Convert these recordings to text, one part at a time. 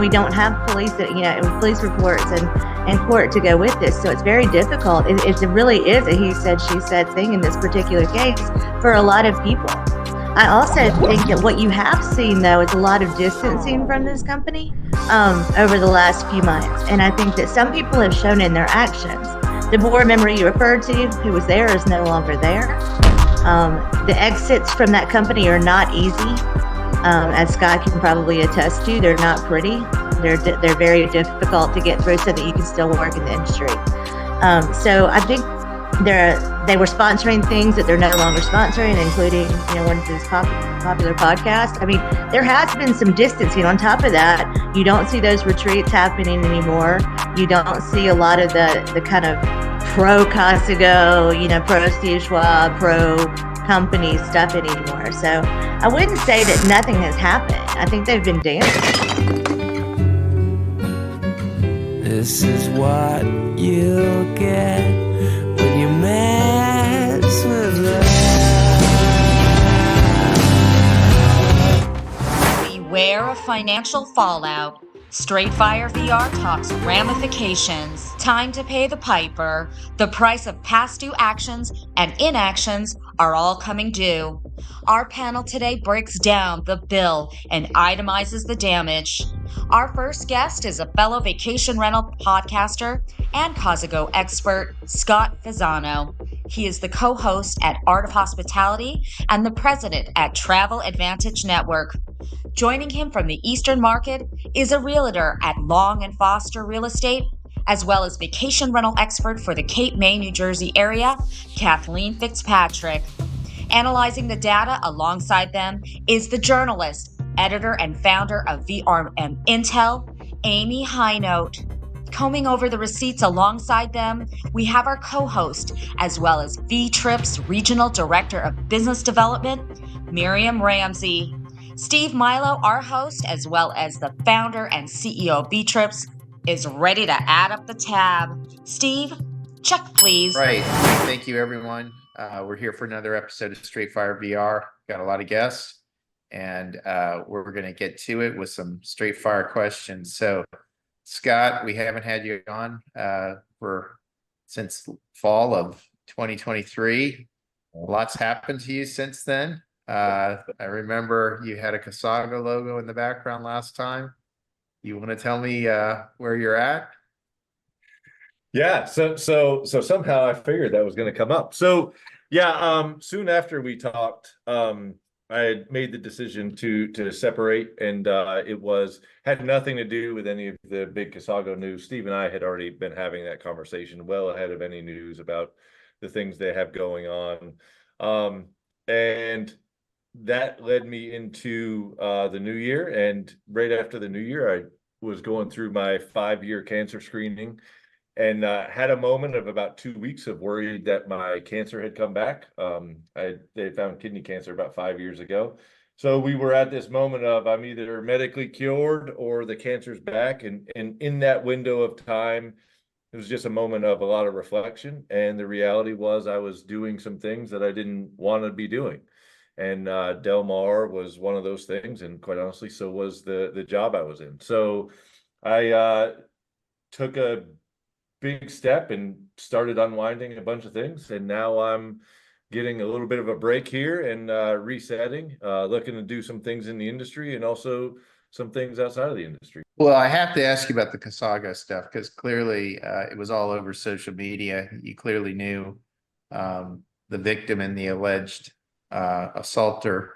We don't have police, police reports and court to go with this. So it's very difficult. It really is a he said, she said thing in this particular case for a lot of people. I also think that what you have seen, though, is a lot of distancing from this company over the last few months. And I think that some people have shown in their actions. The board member you referred to who was there is no longer there. The exits from that company are not easy. As Scott can probably attest to, they're not pretty. They're very difficult to get through so that you can still work in the industry. So I think they were sponsoring things that they're no longer sponsoring, including one of these popular podcasts. I mean, there has been some distancing. On top of that, you don't see those retreats happening anymore. You don't see a lot of the kind of pro Casago, pro Steve Schwab, pro company stuff anymore. So I wouldn't say that nothing has happened. I think they've been dancing. This is what you'll get when you mess with us. Beware of financial fallout. Straightfire VR talks ramifications, time to pay the piper, the price of past due actions and inactions are all coming due. Our panel today breaks down the bill and itemizes the damage. Our first guest is a fellow vacation rental podcaster and Casago expert, Scott Fasano. He is the co-host at Art of Hospitality and the president at Travel Advantage Network. Joining him from the Eastern Market is a realtor at Long & Foster Real Estate, as well as vacation rental expert for the Cape May, New Jersey area, Kathleen Fitzpatrick. Analyzing the data alongside them is the journalist, editor, and founder of VRMA Intel, Amy Hinote. Combing over the receipts alongside them, we have our co-host, as well as V-Trip's Regional Director of Business Development, Miriam Ramsey. Steve Milo, our host, as well as the founder and CEO of V-Trips, is ready to add up the tab. Steve, check please. Right. Thank you, everyone. We're here for another episode of Straight Fire VR. Got a lot of guests, and we're going to get to it with some straight fire questions. So, Scott, we haven't had you on since fall of 2023. Lots happened to you since then. I remember you had a Casago logo in the background last time. You want to tell me where you're at? Yeah, so somehow I figured that was going to come up. So yeah, soon after we talked, I had made the decision to separate, and it had nothing to do with any of the big Casago news. Steve and I had already been having that conversation well ahead of any news about the things they have going on, and that led me into the new year. And right after the new year, I was going through my 5-year cancer screening, and had a moment of about 2 weeks of worried that my cancer had come back. They found kidney cancer about 5 years ago. So we were at this moment of I'm either medically cured or the cancer's back. And in that window of time, it was just a moment of a lot of reflection. And the reality was I was doing some things that I didn't want to be doing. And Del Mar was one of those things. And quite honestly, so was the job I was in. So I took a big step and started unwinding a bunch of things, and now I'm getting a little bit of a break here and resetting, looking to do some things in the industry and also some things outside of the industry. Well, I have to ask you about the Casago stuff, because clearly it was all over social media. You clearly knew the victim and the alleged assaulter.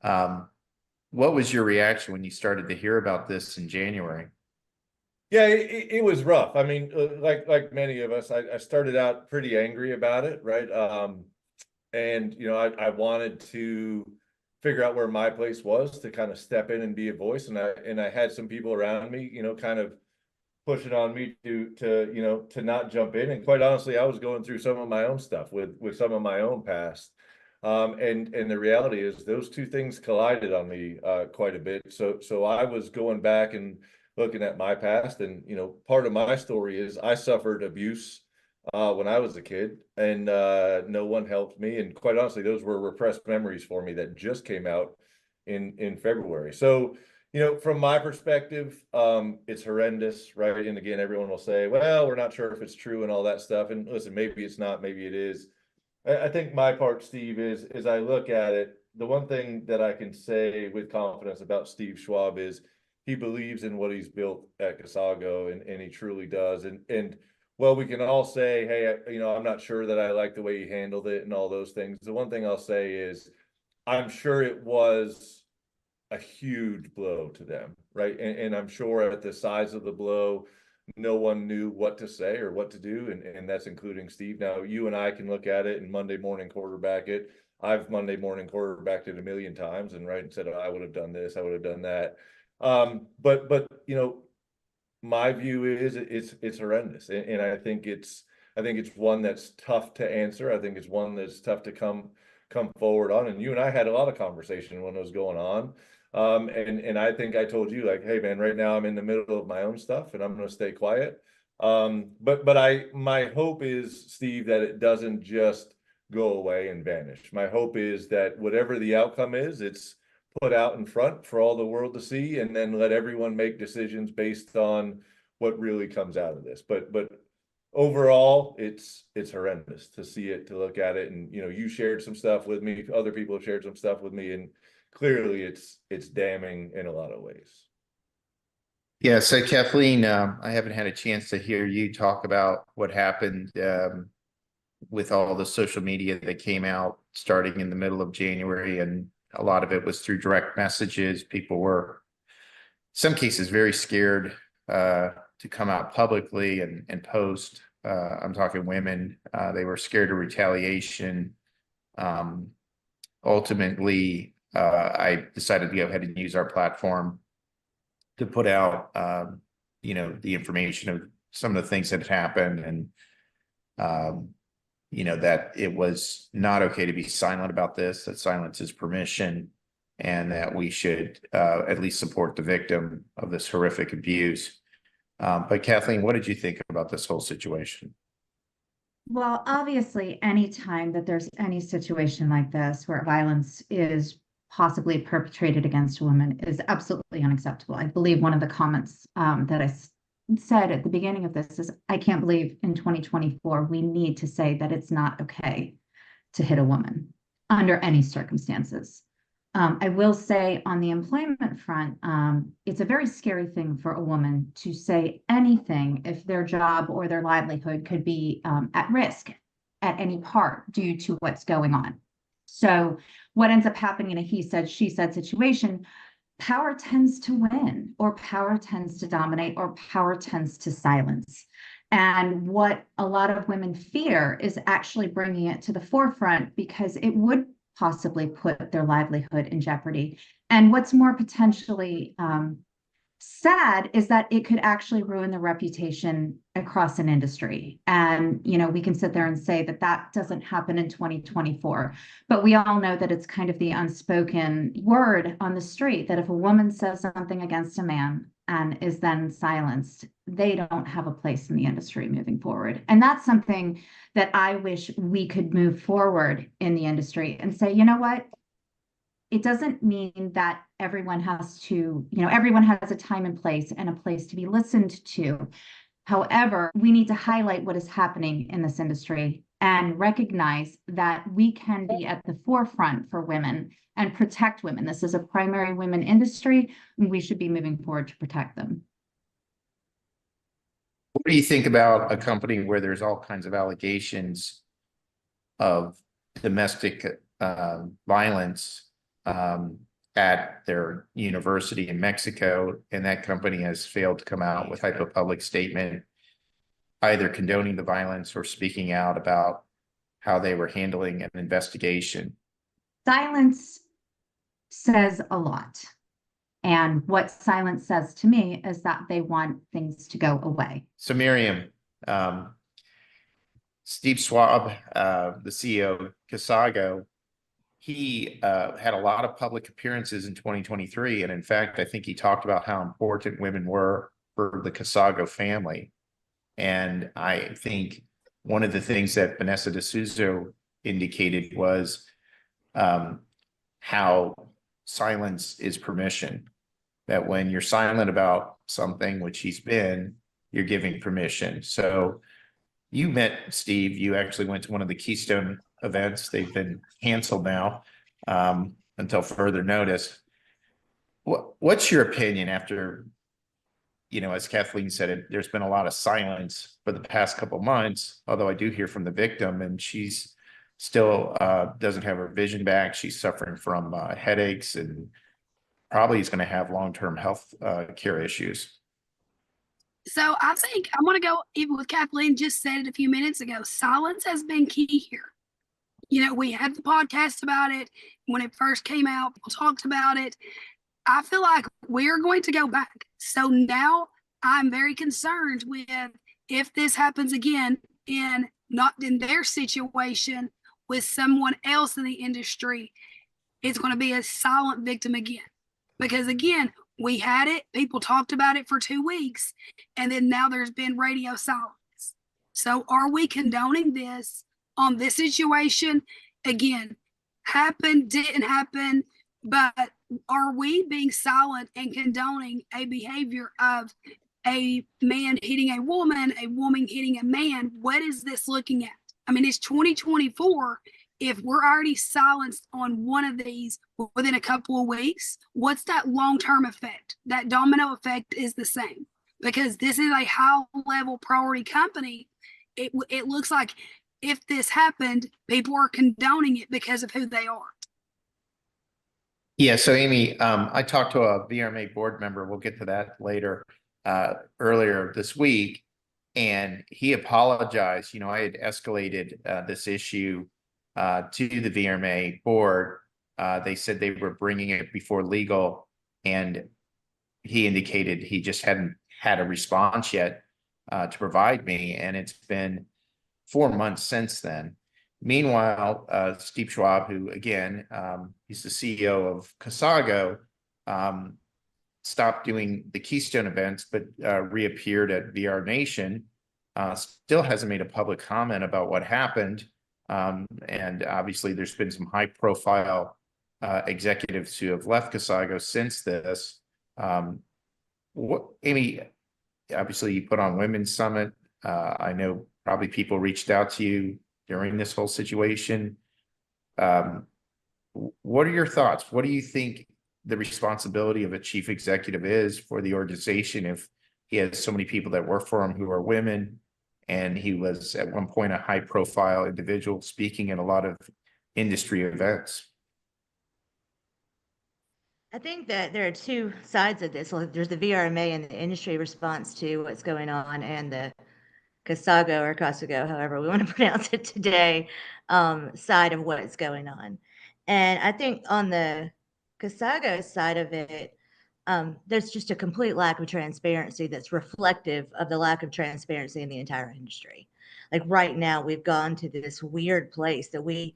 What was your reaction when you started to hear about this in January? Yeah, it was rough. I mean, like many of us, I started out pretty angry about it, right? And I wanted to figure out where my place was to kind of step in and be a voice, and I had some people around me, kind of pushing on me to not jump in. And quite honestly, I was going through some of my own stuff with some of my own past. And the reality is those two things collided on me quite a bit. So I was going back and looking at my past, and part of my story is I suffered abuse when I was a kid, and no one helped me. And quite honestly, those were repressed memories for me that just came out in February. So from my perspective, it's horrendous, right? And again, everyone will say, well, we're not sure if it's true and all that stuff. And listen, maybe it's not, maybe it is. I think my part, Steve, is I look at it, the one thing that I can say with confidence about Steve Schwab is he believes in what he's built at Casago, and he truly does. And well, we can all say, hey, I'm not sure that I like the way he handled it and all those things. The one thing I'll say is I'm sure it was a huge blow to them, right? And I'm sure at the size of the blow, no one knew what to say or what to do, and that's including Steve. Now, you and I can look at it and Monday morning quarterback it. I've Monday morning quarterbacked it a million times and said, oh, I would have done this, I would have done that. But my view is it's horrendous, and I think it's one that's tough to answer. I think it's one that's tough to come forward on. And you and I had a lot of conversation when it was going on. And I think I told you, like, hey man, right now I'm in the middle of my own stuff and I'm going to stay quiet. But my hope is, Steve, that it doesn't just go away and vanish. My hope is that whatever the outcome is, it's put out in front for all the world to see, and then let everyone make decisions based on what really comes out of this. But overall, it's horrendous to see it, to look at it. And you shared some stuff with me, other people have shared some stuff with me, and clearly it's damning in a lot of ways. Yeah, so Kathleen, I haven't had a chance to hear you talk about what happened with all the social media that came out starting in the middle of January, and a lot of it was through direct messages. People were, in some cases, very scared to come out publicly and post. I'm talking women. They were scared of retaliation. Ultimately, I decided to go ahead and use our platform to put out, the information of some of the things that had happened, and that it was not okay to be silent about this, that silence is permission, and that we should at least support the victim of this horrific abuse. But Kathleen, what did you think about this whole situation? Well, obviously, anytime that there's any situation like this where violence is possibly perpetrated against a woman is absolutely unacceptable. I believe one of the comments that I said at the beginning of this is, I can't believe in 2024 we need to say that it's not okay to hit a woman under any circumstances. I will say on the employment front, it's a very scary thing for a woman to say anything if their job or their livelihood could be at risk at any part due to what's going on. So what ends up happening in a he said, she said situation, power tends to win, or power tends to dominate, or power tends to silence. And what a lot of women fear is actually bringing it to the forefront, because it would possibly put their livelihood in jeopardy. And what's more potentially sad is that it could actually ruin the reputation across an industry. And, we can sit there and say that that doesn't happen in 2024, but we all know that it's kind of the unspoken word on the street that if a woman says something against a man and is then silenced, they don't have a place in the industry moving forward. And that's something that I wish we could move forward in the industry and say, you know what? It doesn't mean that everyone has to, everyone has a time and place and a place to be listened to. However, we need to highlight what is happening in this industry and recognize that we can be at the forefront for women and protect women. This is a primary women industry, and we should be moving forward to protect them. What do you think about a company where there's all kinds of allegations of domestic violence at their university in Mexico, and that company has failed to come out with a public statement either condoning the violence or speaking out about how they were handling an investigation? Silence says a lot. And what silence says to me is that they want things to go away. So Miriam, Steve Schwab, the CEO of Casago, he had a lot of public appearances in 2023. And in fact, I think he talked about how important women were for the Casago family. And I think one of the things that Vanessa D'Souza indicated was how silence is permission. that when you're silent about something, which he's been, you're giving permission. So you met Steve, you actually went to one of the Keystone events. They've been canceled now until further notice. What's your opinion after, as Kathleen said, there's been a lot of silence for the past couple months, although I do hear from the victim and she's still doesn't have her vision back. She's suffering from headaches and probably is going to have long-term health care issues. So I think I'm going to go even with Kathleen just said it a few minutes ago. Silence has been key here. We had the podcast about it when it first came out. People talked about it. I feel like we're going to go back. So now I'm very concerned with if this happens again not in their situation with someone else in the industry, it's going to be a silent victim again. Because again, we had it, people talked about it for 2 weeks, and then now there's been radio silence. So are we condoning this on this situation? Again, happened, didn't happen, but are we being silent and condoning a behavior of a man hitting a woman hitting a man? What is this looking at? I mean, it's 2024. If we're already silenced on one of these within a couple of weeks, what's that long-term effect? That domino effect is the same, because this is a high-level priority company. It looks like if this happened, people are condoning it because of who they are. Yeah, so Amy, I talked to a VRMA board member, we'll get to that later, earlier this week, and he apologized. I had escalated this issue to the VRMA board. They said they were bringing it before legal, and he indicated he just hadn't had a response yet to provide me, and it's been 4 months since then. Meanwhile, Steve Schwab, who again, he's the CEO of Casago, stopped doing the Keystone events, but reappeared at VR Nation, still hasn't made a public comment about what happened. And obviously there's been some high profile executives who have left Casago since this. Amy, obviously you put on Women's Summit. I know probably people reached out to you during this whole situation. What are your thoughts? What do you think the responsibility of a chief executive is for the organization if he has so many people that work for him who are women, and he was at one point a high profile individual speaking at a lot of industry events? I think that there are two sides of this. There's the VRMA and the industry response to what's going on, and the Casago or Casago, however we want to pronounce it today, side of what's going on. And I think on the Casago side of it, there's just a complete lack of transparency that's reflective of the lack of transparency in the entire industry. Like right now, we've gone to this weird place that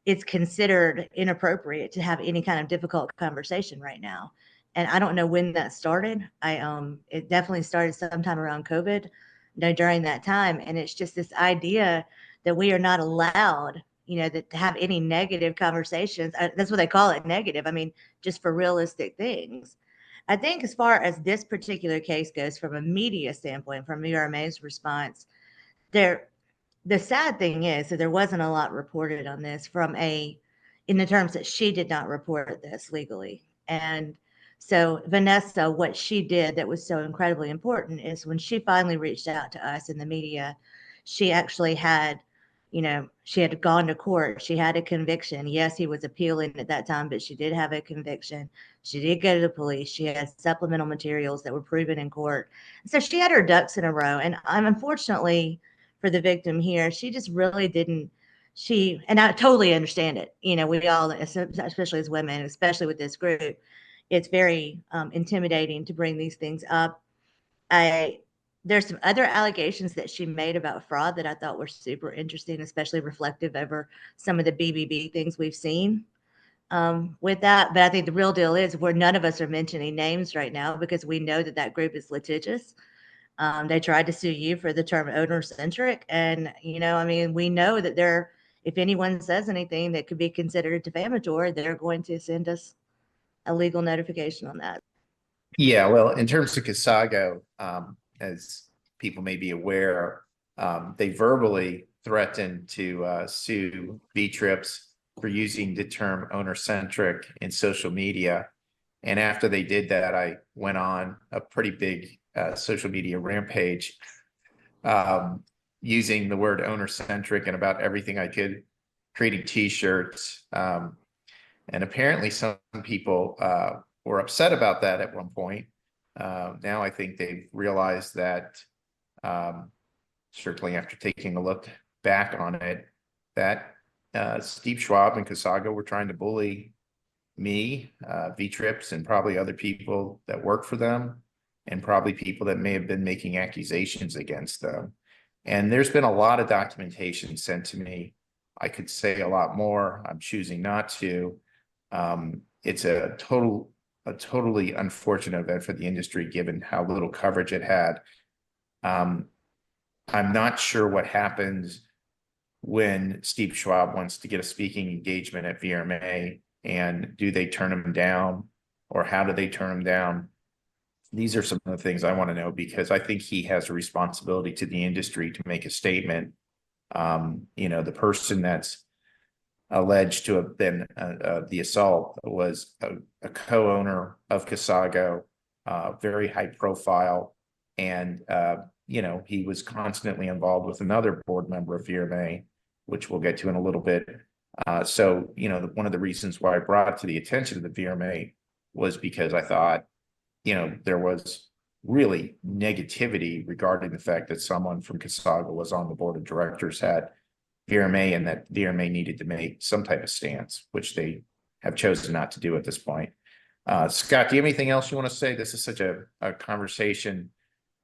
it's considered inappropriate to have any kind of difficult conversation right now. And I don't know when that started. It definitely started sometime around COVID, during that time. And it's just this idea that we are not allowed, to have any negative conversations. That's what they call it, negative. I mean, just for realistic things. I think as far as this particular case goes, from a media standpoint, from VRMA's response, the sad thing is that there wasn't a lot reported on this in the terms that she did not report this legally. And so Vanessa, what she did that was so incredibly important is when she finally reached out to us in the media, she actually had, she had gone to court. She had a conviction. Yes, he was appealing at that time, but she did have a conviction. She did go to the police. She had supplemental materials that were proven in court. So she had her ducks in a row. And unfortunately for the victim here, she just really didn't. And I totally understand it. We all, especially as women, especially with this group, it's very intimidating to bring these things up. There's some other allegations that she made about fraud that I thought were super interesting, especially reflective over some of the BBB things we've seen with that. But I think the real deal is where none of us are mentioning names right now because we know that group is litigious. They tried to sue you for the term owner-centric. And, we know that if anyone says anything that could be considered defamatory, they're going to send us a legal notification on that. Yeah, well, in terms of Casago, as people may be aware, they verbally threatened to sue V-Trips for using the term owner-centric in social media. And after they did that, I went on a pretty big social media rampage, um, using the word owner-centric and about everything I could, creating T-shirts. And apparently some people were upset about that at one point. Now I think they've realized that, certainly after taking a look back on it, that Steve Schwab and Casago were trying to bully me, V-Trips, and probably other people that work for them, and probably people that may have been making accusations against them. And there's been a lot of documentation sent to me. I could say a lot more. I'm choosing not to. It's a totally unfortunate event for the industry, given how little coverage it had. I'm not sure what happens when Steve Schwab wants to get a speaking engagement at VRMA, and do they turn him down, or how do they turn him down? These are some of the things I want to know, because I think he has a responsibility to the industry to make a statement. The person that's alleged to have been the assault was a co-owner of Casago, very high profile, and he was constantly involved with another board member of VRMA, which we'll get to in a little bit. So one of the reasons why I brought it to the attention of the VRMA was because I thought, there was really negativity regarding the fact that someone from Casago was on the board of directors at VRMA, and that VRMA needed to make some type of stance, which they have chosen not to do at this point. Scott, do you have anything else you want to say? This is such a conversation.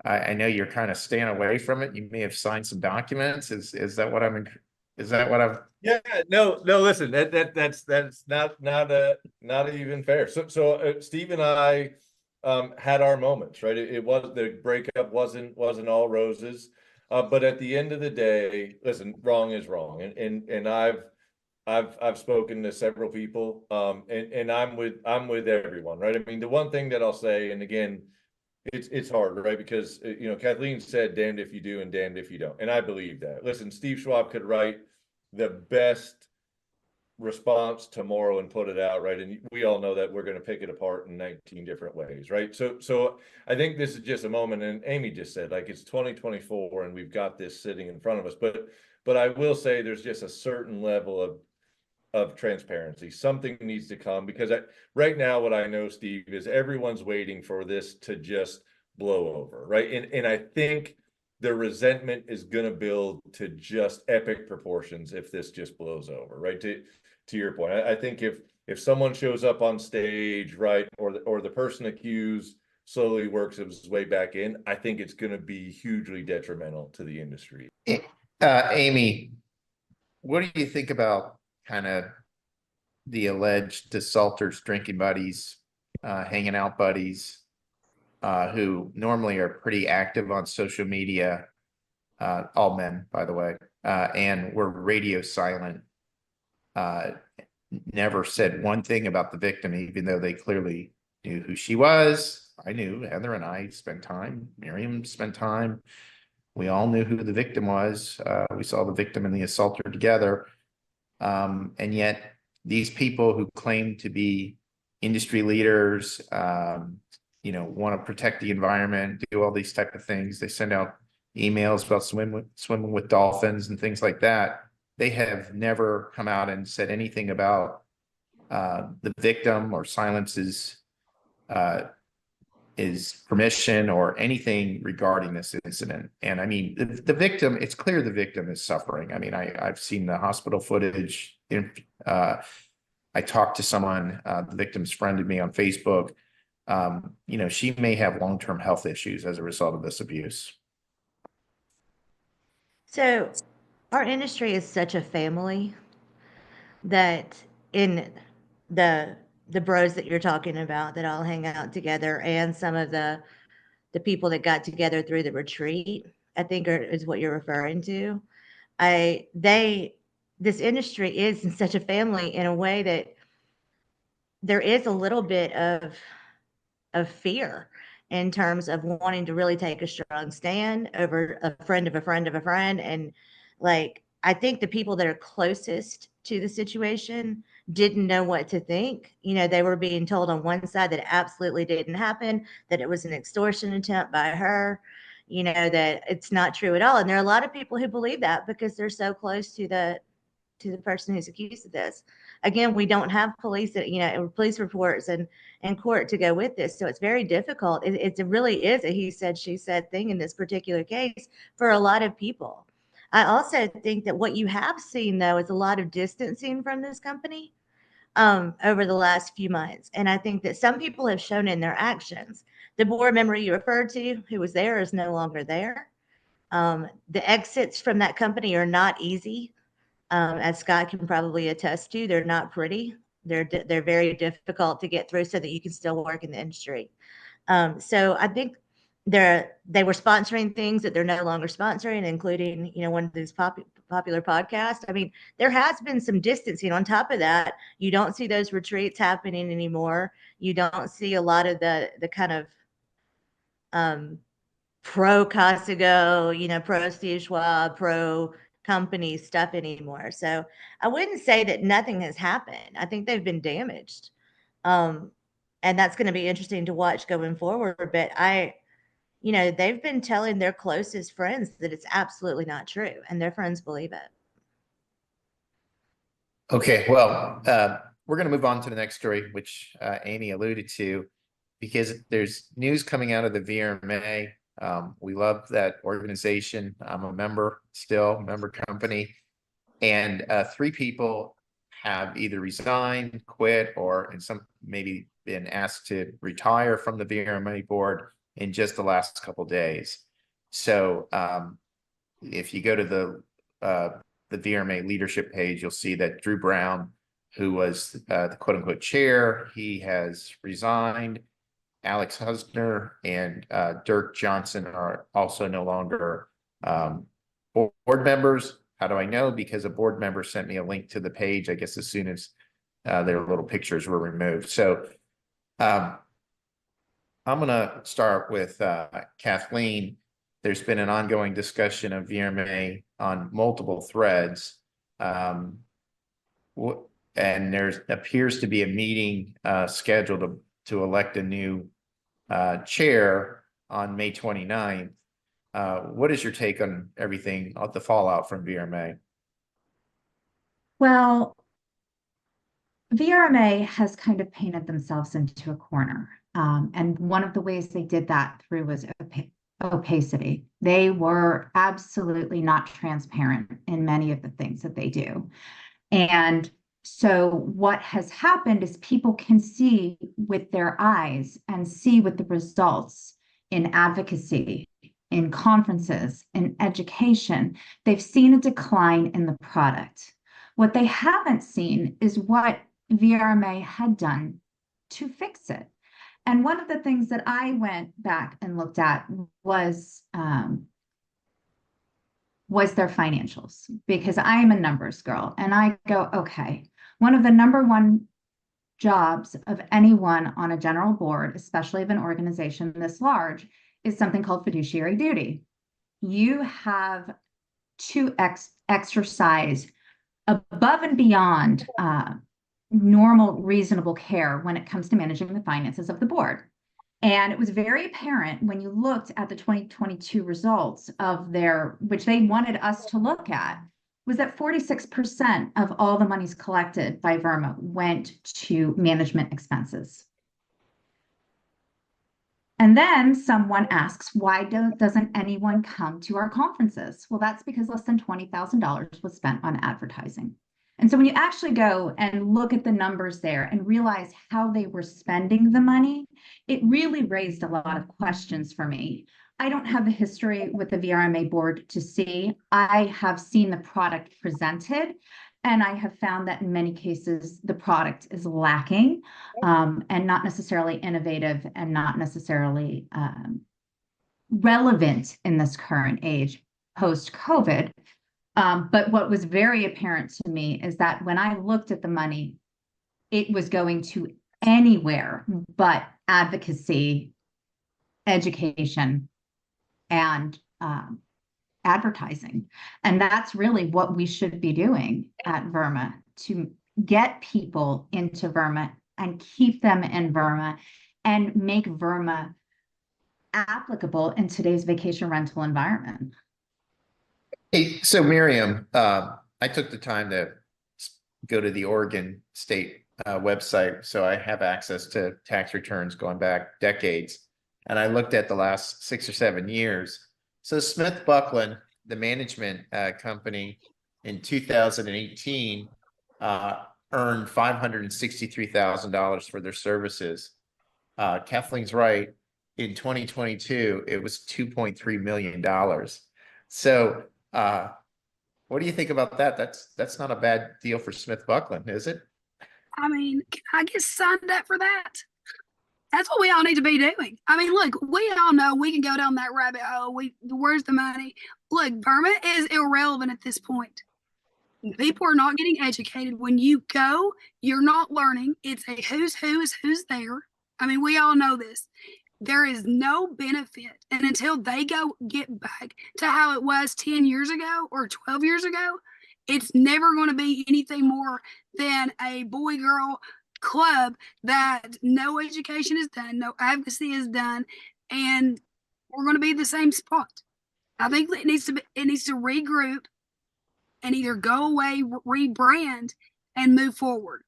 I know you're kind of staying away from it. You may have signed some documents. Is that what I'm? Is that what I'm? Yeah, no. Listen, that's not even fair. So Steve and I had our moments, right? It was, the breakup wasn't all roses, but at the end of the day, listen, wrong is wrong, and I've spoken to several people, and I'm with everyone, right? I mean, the one thing that I'll say, and again, it's hard, right? Because Kathleen said, "Damned if you do and damned if you don't," and I believe that. Listen, Steve Schwab could write the best response tomorrow and put it out, right? And we all know that we're going to pick it apart in 19 different ways, right? So I think this is just a moment, and Amy just said, like, it's 2024 and we've got this sitting in front of us, but I will say there's just a certain level of transparency. Something needs to come, because right now what I know, Steve, is everyone's waiting for this to just blow over, right? And I think the resentment is going to build to just epic proportions if this just blows over, right? To your point, I think if someone shows up on stage, right, or the person accused slowly works his way back in, I think it's going to be hugely detrimental to the industry. Amy, what do you think about kind of the alleged assaulters, drinking buddies, hanging out buddies, who normally are pretty active on social media, all men, by the way, and were radio silent, never said one thing about the victim, even though they clearly knew who she was. I knew, Heather and I spent time, Miriam spent time. We all knew who the victim was. We saw the victim and the assaulter together. And yet these people who claim to be industry leaders, want to protect the environment, do all these type of things. They send out emails about swimming with dolphins and things like that. They have never come out and said anything about the victim, or silences is permission, or anything regarding this incident. And I mean, the victim, it's clear the victim is suffering. I mean, I've seen the hospital footage. I talked to someone, the victim's friended me on Facebook. She may have long-term health issues as a result of this abuse. So our industry is such a family that in the bros that you're talking about that all hang out together, and some of the people that got together through the retreat, I think is what you're referring to. This industry is in such a family, in a way that there is a little bit of of fear in terms of wanting to really take a strong stand over a friend of a friend of a friend. And like, I think the people that are closest to the situation didn't know what to think. You know, they were being told on one side that it absolutely didn't happen, that it was an extortion attempt by her, you know, that it's not true at all. And there are a lot of people who believe that because they're so close to the person who's accused of this. Again, we don't have police that, you know, police reports and court to go with this. So it's very difficult. It really is a he said, she said thing in this particular case for a lot of people. I also think that what you have seen, though, is a lot of distancing from this company over the last few months. And I think that some people have shown in their actions. The board member you referred to who was there is no longer there. The exits from that company are not easy. As Scott can probably attest to, they're not pretty. They're very difficult to get through so that you can still work in the industry. So I think they were sponsoring things that they're no longer sponsoring, including, you know, one of these popular podcasts. I mean, there has been some distancing. On top of that, you don't see those retreats happening anymore. You don't see a lot of the kind of pro Casago, you know, pro Steve Schwab, pro company stuff anymore. So I wouldn't say that nothing has happened. I think they've been damaged. And that's going to be interesting to watch going forward. But you know, they've been telling their closest friends that it's absolutely not true, and their friends believe it. Okay, well, we're going to move on to the next story, which Amy alluded to, because there's news coming out of the VRMA. We love that organization. I'm a member still, member company. And 3 people have either resigned, quit, or in some maybe been asked to retire from the VRMA board in just the last couple days. So if you go to the VRMA leadership page, you'll see that Drew Brown, who was the quote unquote chair, he has resigned. Alex Husner and Dirk Johnson are also no longer board members. How do I know? Because a board member sent me a link to the page, I guess, as soon as their little pictures were removed. So I'm going to start with Kathleen. There's been an ongoing discussion of VRMA on multiple threads. And there appears to be a meeting scheduled to elect a new chair on May 29th. What is your take on everything, the fallout from VRMA? Well, VRMA has kind of painted themselves into a corner. And one of the ways they did that through was opacity. They were absolutely not transparent in many of the things that they do. And so what has happened is people can see with their eyes and see with the results in advocacy, in conferences, in education. They've seen a decline in the product. What they haven't seen is what VRMA had done to fix it. And one of the things that I went back and looked at was their financials, because I am a numbers girl. And I go, okay, one of the number one jobs of anyone on a general board, especially of an organization this large, is something called fiduciary duty. You have to exercise above and beyond normal, reasonable care when it comes to managing the finances of the board. And it was very apparent when you looked at the 2022 results of which they wanted us to look at, was that 46% of all the monies collected by VRMA went to management expenses. And then someone asks, why doesn't anyone come to our conferences? Well, that's because less than $20,000 was spent on advertising. And so when you actually go and look at the numbers there and realize how they were spending the money, it really raised a lot of questions for me. I don't have the history with the VRMA board to see. I have seen the product presented, and I have found that in many cases, the product is lacking and not necessarily innovative and not necessarily relevant in this current age post-COVID. But what was very apparent to me is that when I looked at the money, it was going to anywhere but advocacy, education, and advertising. And that's really what we should be doing at VRMA, to get people into VRMA and keep them in VRMA and make VRMA applicable in today's vacation rental environment. Hey, so Miriam, I took the time to go to the Oregon State website, so I have access to tax returns going back decades. And I looked at the last 6 or 7 years. So Smith Buckland, the management company, in 2018 earned $563,000 for their services. Kathleen's right. In 2022, it was $2.3 million. So what do you think about that? That's not a bad deal for Smith Buckland, is it? I mean, can I get signed up for that? That's what we all need to be doing. I mean, look, we all know we can go down that rabbit hole. Where's the money? Look, VRMA is irrelevant at this point. People are not getting educated. When you go, you're not learning. It's a who's who is who's there. I mean, we all know this. There is no benefit. And until they go get back to how it was 10 years ago or 12 years ago, it's never going to be anything more than a boy-girl club that no education is done, no advocacy is done, and we're going to be in the same spot. I think it needs to regroup and either go away, rebrand, and move forward.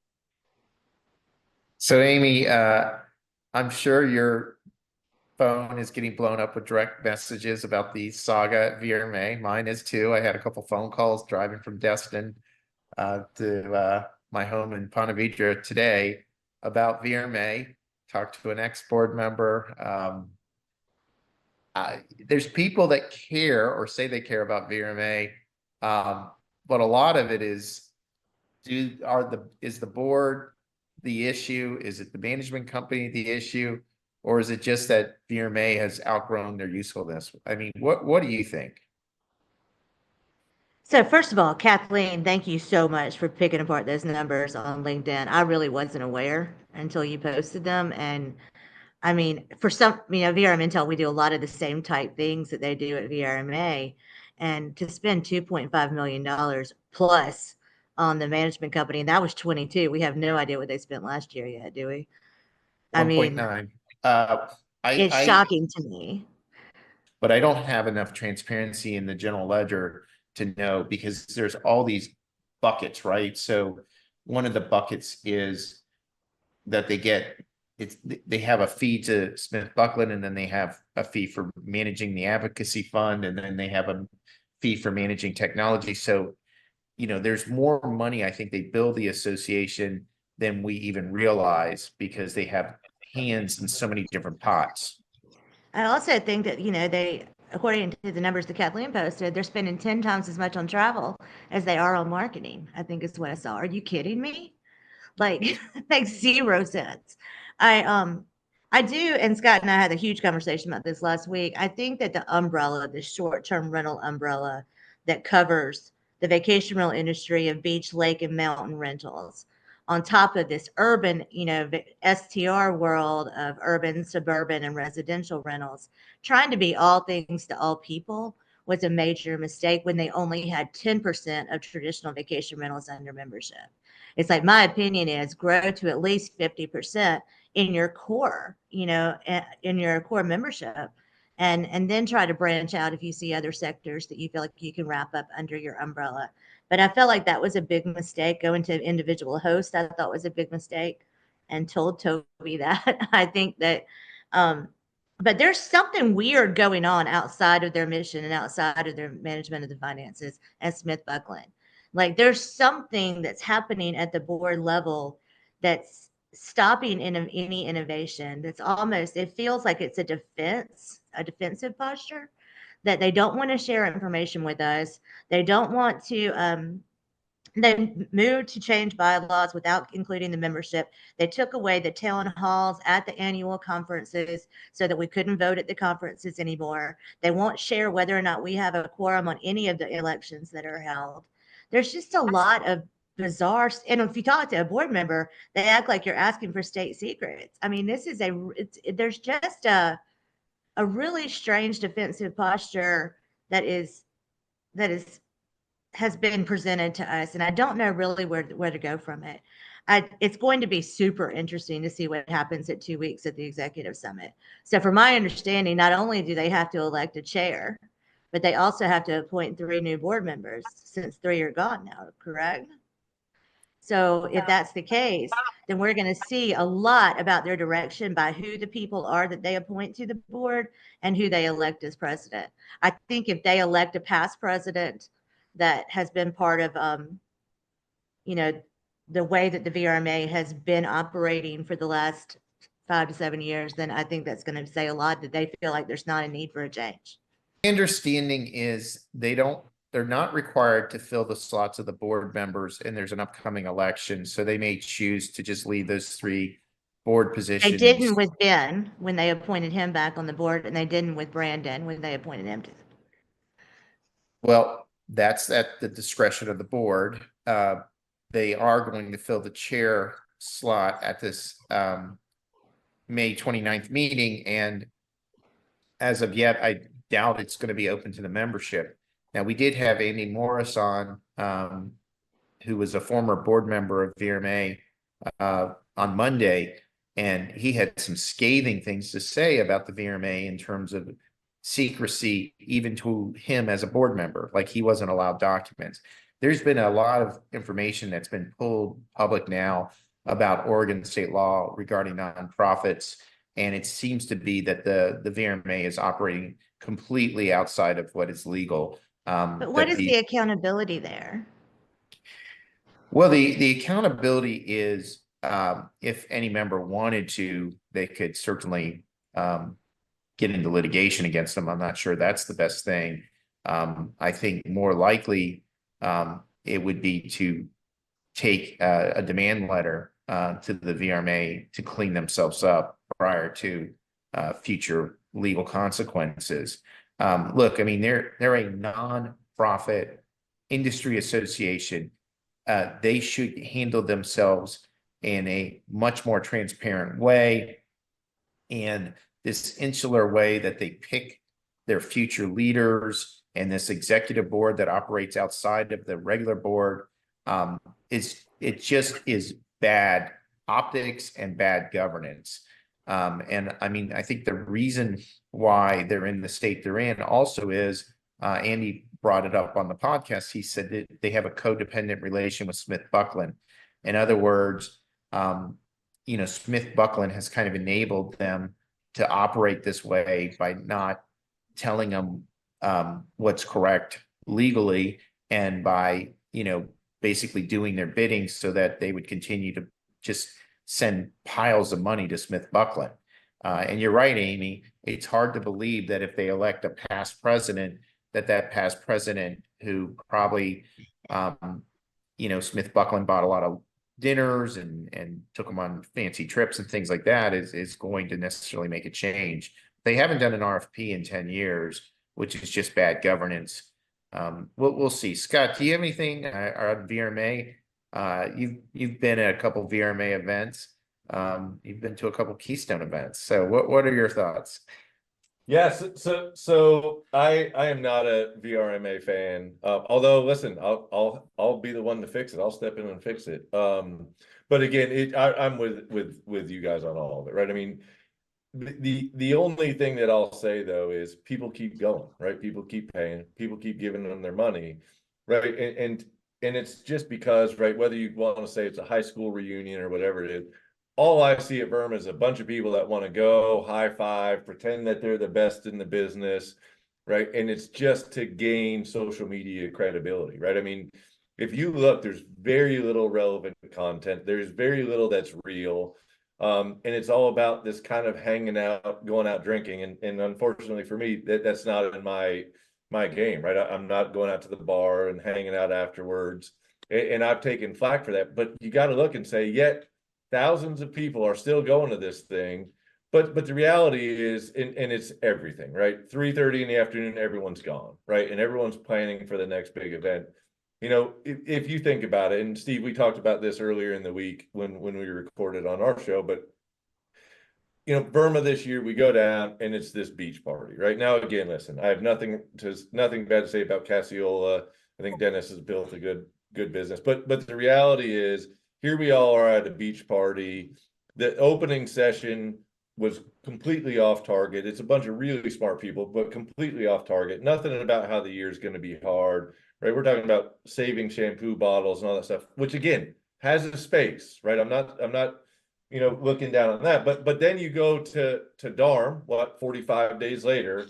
So Amy, I'm sure your phone is getting blown up with direct messages about the saga at VRMA. Mine is too. I had a couple phone calls driving from Destin to my home in Ponte Vedra today about VRMA. Talked to an ex-board member. There's people that care or say they care about VRMA, but a lot of it is, is the board the issue? Is it the management company the issue? Or is it just that VRMA has outgrown their usefulness? I mean, what do you think? So first of all, Kathleen, thank you so much for picking apart those numbers on LinkedIn. I really wasn't aware until you posted them. And I mean, for some, VRM Intel, we do a lot of the same type things that they do at VRMA. And to spend $2.5 million plus on the management company, and that was 22. We have no idea what they spent last year yet, do we? I mean, 1.9. it's shocking to me. But I don't have enough transparency in the general ledger to know, because there's all these buckets, right? So one of the buckets is that they have a fee to Smith Buckland, and then they have a fee for managing the advocacy fund, and then they have a fee for managing technology. So, there's more money, I think they bill the association than we even realize, because they have hands in so many different pots. I also think that, they, according to the numbers that Kathleen posted, they're spending 10 times as much on travel as they are on marketing, I think is what I saw. Are you kidding me? Like, it makes 0 sense. I do, and Scott and I had a huge conversation about this last week. I think that the umbrella, the short-term rental umbrella that covers the vacation rental industry of beach, lake, and mountain rentals, on top of this urban, STR world of urban, suburban, and residential rentals, trying to be all things to all people was a major mistake when they only had 10% of traditional vacation rentals under membership. It's like, my opinion is grow to at least 50% in your core, in your core membership, and then try to branch out if you see other sectors that you feel like you can wrap up under your umbrella. But I felt like that was a big mistake. Going to individual hosts, I thought was a big mistake, and told Toby that. I think that, but there's something weird going on outside of their mission and outside of their management of the finances at Smith Buckland. Like, there's something that's happening at the board level that's stopping any innovation. That's almost, it feels like it's a defensive posture, that they don't want to share information with us. They don't want to, they moved to change bylaws without including the membership. They took away the town halls at the annual conferences so that we couldn't vote at the conferences anymore. They won't share whether or not we have a quorum on any of the elections that are held. There's just a lot of bizarre. And if you talk to a board member, they act like you're asking for state secrets. I mean, this is there's just a really strange defensive posture that is has been presented to us, and I don't know really where to go from it. It's going to be super interesting to see what happens at 2 weeks at the executive summit. So, from my understanding, not only do they have to elect a chair, but they also have to appoint 3 new board members since 3 are gone now, correct? So if that's the case, then we're going to see a lot about their direction by who the people are that they appoint to the board and who they elect as president. I think if they elect a past president that has been part of, you know, the way that the VRMA has been operating for the last 5 to 7 years, then I think that's going to say a lot that they feel like there's not a need for a change. My understanding is they're not required to fill the slots of the board members, and there's an upcoming election, so they may choose to just leave those 3 board They positions. didn't with Ben when they appointed him back on the board, and they didn't with Brandon when they appointed him to. Well, that's at the discretion of the board. They are going to fill the chair slot at this May 29th meeting, and as of yet, I doubt it's going to be open to the membership. Now, we did have Amy Morris on, who was a former board member of VRMA on Monday, and he had some scathing things to say about the VRMA in terms of secrecy, even to him as a board member, like he wasn't allowed documents. There's been a lot of information that's been pulled public now about Oregon state law regarding nonprofits, and it seems to be that the VRMA is operating completely outside of what is legal. But what is the accountability there? Well, the accountability is, if any member wanted to, they could certainly get into litigation against them. I'm not sure that's the best thing. I think more likely it would be to take a demand letter to the VRMA to clean themselves up prior to future legal consequences. Look, I mean, they're a non-profit industry association. They should handle themselves in a much more transparent way. And this insular way that they pick their future leaders and this executive board that operates outside of the regular board, it just is bad optics and bad governance. And I mean, I think the reason why they're in the state they're in also is, Andy brought it up on the podcast. He said that they have a codependent relation with Smith Buckland. In other words, Smith Buckland has kind of enabled them to operate this way by not telling them what's correct legally, and by, basically doing their bidding so that they would continue to just send piles of money to Smith Buckland. And you're right, Amy, it's hard to believe that if they elect a past president, that past president who probably, Smith Buckland bought a lot of dinners and took them on fancy trips and things like that is going to necessarily make a change. They haven't done an RFP in 10 years, which is just bad governance. We'll see. Scott, do you have anything on VRMA? You've been at a couple VRMA events. You've been to a couple Keystone events. So what are your thoughts? Yes, so I am not a VRMA fan. Although, listen, I'll be the one to fix it. I'll step in and fix it. But again, I'm with you guys on all of it, right? I mean, the only thing that I'll say though is people keep going, right? People keep paying, people keep giving them their money, right? And it's just because, right, whether you want to say it's a high school reunion or whatever it is, all I see at VRMA is a bunch of people that want to go high five, pretend that they're the best in the business, right? And it's just to gain social media credibility, right? I mean, if you look, there's very little relevant content. There's very little that's real. And it's all about this kind of hanging out, going out drinking. And unfortunately for me, that's not in my game, right? I'm not going out to the bar and hanging out afterwards. And I've taken flack for that. But you got to look and say, yet thousands of people are still going to this thing. But the reality is, and it's everything, right? 3:30 in the afternoon, everyone's gone, right? And everyone's planning for the next big event. if you think about it, and Steve, we talked about this earlier in the week when we recorded on our show, but VRMA this year, we go down and it's this beach party. Right now, again, listen, I have nothing bad to say about Cassiola. I think Dennis has built a good business, but the reality is, here we all are at a beach party. The opening session was completely off target. It's a bunch of really smart people, but completely off target. Nothing about how the year is going to be hard, right? We're talking about saving shampoo bottles and all that stuff, which again has a space, right? I'm not looking down on that, but then you go to DARM, 45 days later,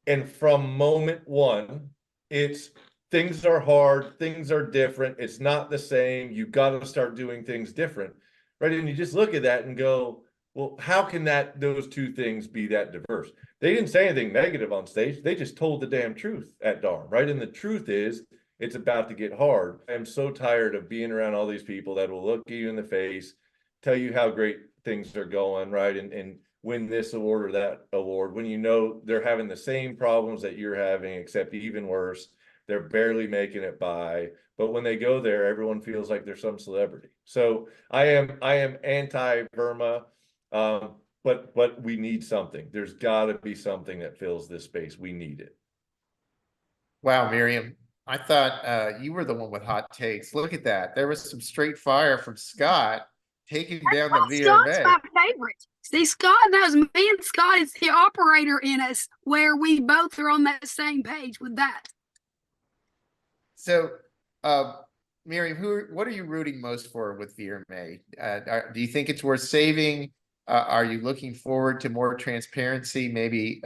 and from moment one, it's things are hard, things are different, it's not the same, you got to start doing things different, right? And you just look at that and go, well, how can those two things be that diverse? They didn't say anything negative on stage, they just told the damn truth at DARM, right? And the truth is, it's about to get hard. I'm so tired of being around all these people that will look you in the face, tell you how great things are going, right? And win this award or that award, when they're having the same problems that you're having, except even worse. They're barely making it by, but when they go there, everyone feels like they're some celebrity. So I am anti-VRMA, but we need something. There's got to be something that fills this space. We need it. Wow, Miriam, I thought you were the one with hot takes. Look at that. There was some straight fire from Scott taking down the Scott's VRMA. my favorite. See, Scott knows me and Scott is the operator in us, where we both are on that same page with that. So, Miriam, what are you rooting most for with VRMA? Do you think it's worth saving? Are you looking forward to more transparency? Maybe,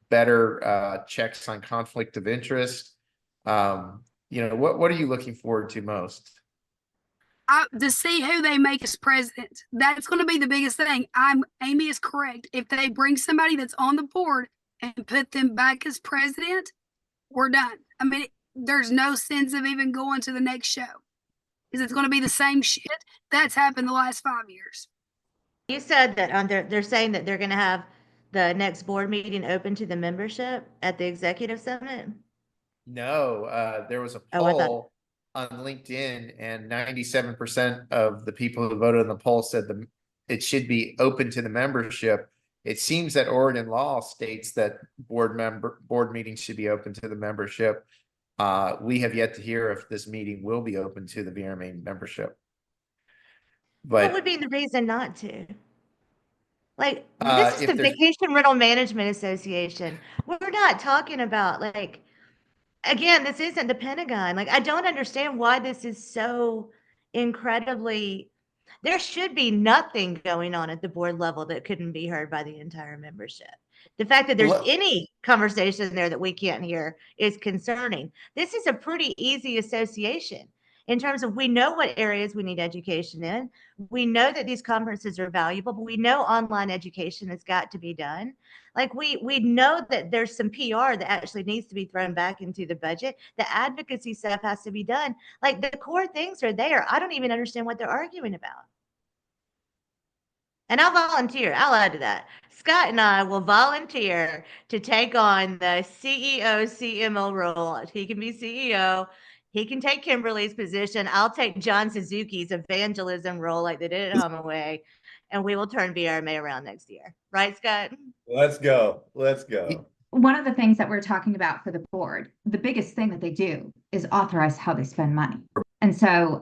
better checks on conflict of interest? What are you looking forward to most? To see who they make as president. That's going to be the biggest thing. Amy is correct. If they bring somebody that's on the board and put them back as president, we're done. I mean, there's no sense of even going to the next show, because it's going to be the same shit that's happened the last 5 years. You said that they're saying that they're going to have the next board meeting open to the membership at the executive summit. No, there was a Oh, I thought- poll on LinkedIn, and 97% of the people who voted on the poll said it should be open to the membership. It seems that Oregon law states that board meetings should be open to the membership. We have yet to hear if this meeting will be open to the VRMA membership. But what would be the reason not to? Like, this is the Vacation Rental Management Association. We're not talking about, like, again, this isn't the Pentagon. Like, I don't understand why this is so incredibly. There should be nothing going on at the board level that couldn't be heard by the entire membership. The fact that there's any conversation there that we can't hear is concerning. This is a pretty easy association in terms of, we know what areas we need education in. We know that these conferences are valuable, but we know online education has got to be done. Like, we know that there's some PR that actually needs to be thrown back into the budget. The advocacy stuff has to be done. Like, the core things are there. I don't even understand what they're arguing about. And I'll volunteer. I'll add to that. Scott and I will volunteer to take on the CEO, CMO role. He can be CEO. He can take Kimberly's position. I'll take John Suzuki's evangelism role like they did at Homaway. And we will turn VRMA around next year. Right, Scott? Let's go. Let's go. One of the things that we're talking about for the board, the biggest thing that they do is authorize how they spend money. And so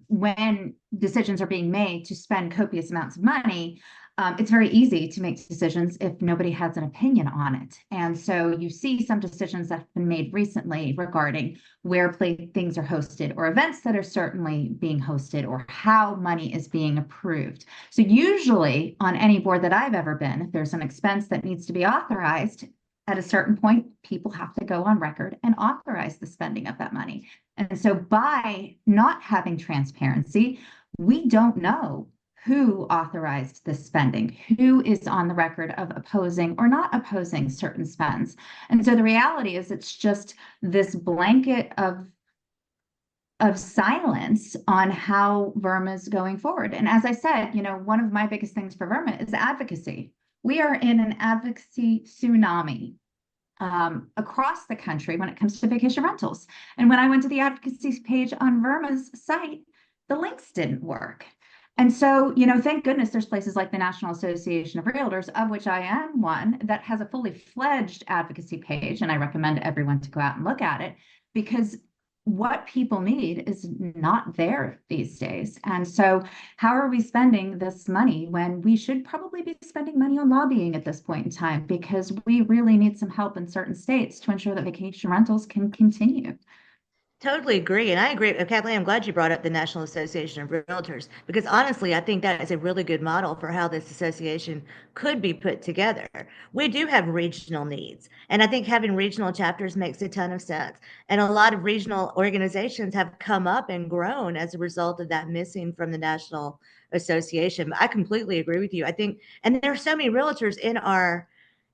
when decisions are being made to spend copious amounts of money, it's very easy to make decisions if nobody has an opinion on it. And so you see some decisions that have been made recently regarding where things are hosted, or events that are certainly being hosted, or how money is being approved. So usually on any board that I've ever been, if there's an expense that needs to be authorized, at a certain point, people have to go on record and authorize the spending of that money. And so by not having transparency, we don't know who authorized this spending, who is on the record of opposing or not opposing certain spends. And so the reality is, it's just this blanket of silence on how VRMA is going forward. And as I said, one of my biggest things for VRMA is advocacy. We are in an advocacy tsunami. across the country when it comes to vacation rentals. And when I went to the advocacy page on VRMA's site, the links didn't work. And so, thank goodness there's places like the National Association of Realtors, of which I am one, that has a fully fledged advocacy page. And I recommend everyone to go out and look at it, because what people need is not there these days. And so how are we spending this money when we should probably be spending money on lobbying at this point in time? Because we really need some help in certain states to ensure that vacation rentals can continue. Totally agree. And I agree. Kathleen, I'm glad you brought up the National Association of Realtors, because honestly, I think that is a really good model for how this association could be put together. We do have regional needs, and I think having regional chapters makes a ton of sense. And a lot of regional organizations have come up and grown as a result of that missing from the National Association. I completely agree with you. I think, and there are so many realtors in our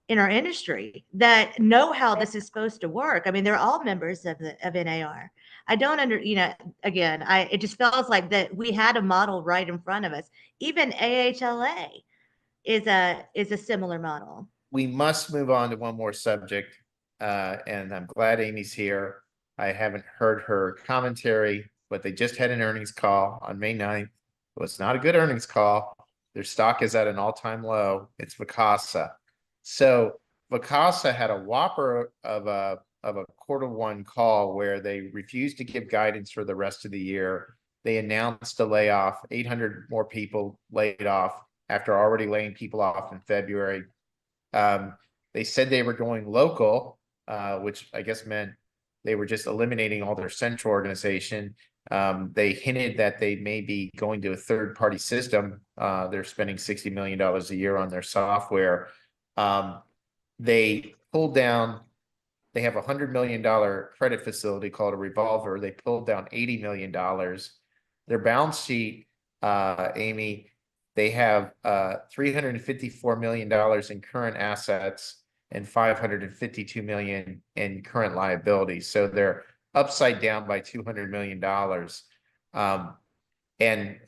industry that know how this is supposed to work. I mean, they're all members of NAR. I don't again, it just feels like that we had a model right in front of us. Even AHLA is a similar model. We must move on to one more subject. And I'm glad Amy's here. I haven't heard her commentary, but they just had an earnings call on May 9th. It was not a good earnings call. Their stock is at an all-time low. It's Vacasa. So Vacasa had a whopper of a Q1 call where they refused to give guidance for the rest of the year. They announced a layoff, 800 more people laid off after already laying people off in February. They said they were going local, which I guess meant they were just eliminating all their central organization. They hinted that they may be going to a third-party system. They're spending $60 million a year on their software. They pulled down, they have a $100 million credit facility called a revolver. They pulled down $80 million. Their balance sheet, Amy, they have $354 million in current assets and $552 million in current liabilities. So they're upside down by $200 million. And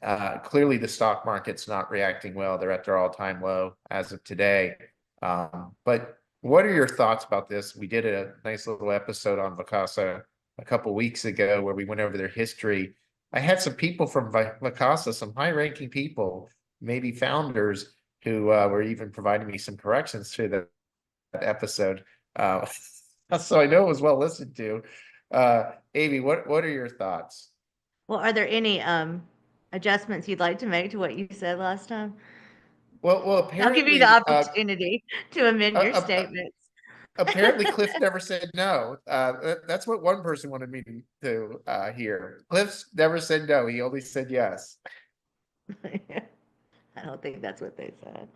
clearly the stock market's not reacting well. They're at their all-time low as of today. But what are your thoughts about this? We did a nice little episode on Vacasa a couple weeks ago where we went over their history. I had some people from Vacasa, some high-ranking people, maybe founders, who were even providing me some corrections to that episode. So I know it was well listened to. Amy, what are your thoughts? Well, are there any adjustments you'd like to make to what you said last time? Well, I'll apparently, give you the opportunity to amend your statements. Apparently, Cliff never said no. That's what one person wanted me to hear. Cliff never said no. He only said yes. I don't think that's what they said.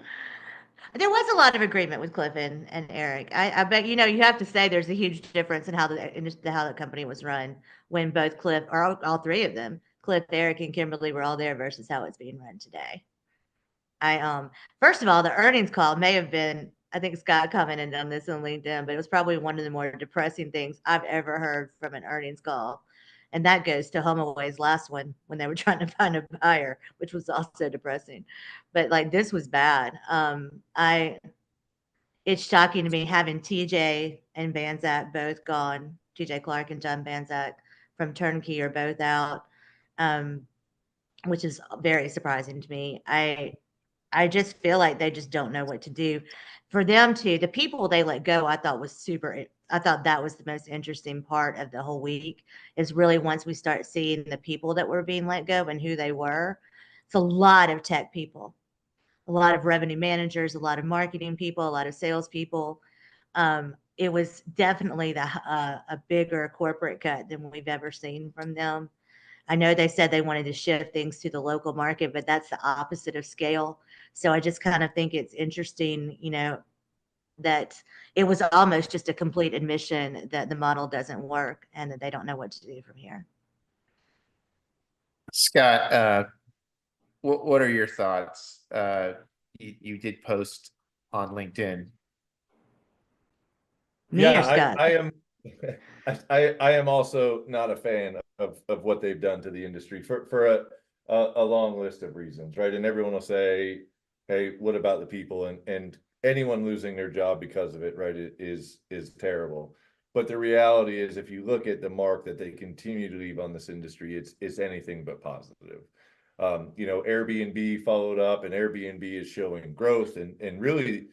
There was a lot of agreement with Cliff and Eric. I bet you have to say there's a huge difference in how the company was run when both Cliff, or all three of them, Cliff, Eric, and Kimberly, were all there versus how it's being run today. First of all, the earnings call may have been, I think Scott commented on this on LinkedIn, but it was probably one of the more depressing things I've ever heard from an earnings call. And that goes to HomeAway's last one when they were trying to find a buyer, which was also depressing. But like, this was bad. It's shocking to me having TJ and Banzak both gone. TJ Clark and John Banzak from Turnkey are both out, which is very surprising to me. I just feel like they just don't know what to do. For them the people they let go, I thought that was the most interesting part of the whole week, is really once we start seeing the people that were being let go and who they were. It's a lot of tech people, a lot of revenue managers, a lot of marketing people, a lot of salespeople. It was definitely a bigger corporate cut than we've ever seen from them. I know they said they wanted to shift things to the local market, but that's the opposite of scale. So I just kind of think it's interesting, that it was almost just a complete admission that the model doesn't work and that they don't know what to do from here. Scott, what are your thoughts? You did post on LinkedIn. I am also not a fan of what they've done to the industry for a long list of reasons, right? And everyone will say, hey, what about the people? And anyone losing their job because of it, right, is terrible. But the reality is, if you look at the mark that they continue to leave on this industry, it's anything but positive. You know, Airbnb followed up, and Airbnb is showing growth, and really,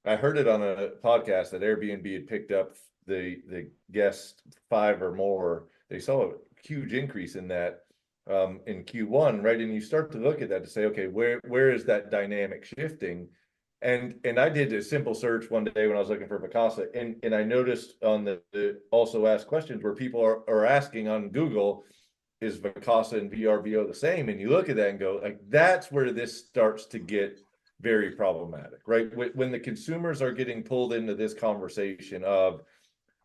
I heard it on a podcast that Airbnb had picked up the guest 5 or more. They saw a huge increase in that in Q1, right? And you start to look at that to say, okay, where is that dynamic shifting? And I did a simple search one day when I was looking for Vacasa, and I noticed on the also asked questions where people are asking on Google, is Vacasa and VRBO the same? And you look at that and go, like, that's where this starts to get very problematic, right? When the consumers are getting pulled into this conversation of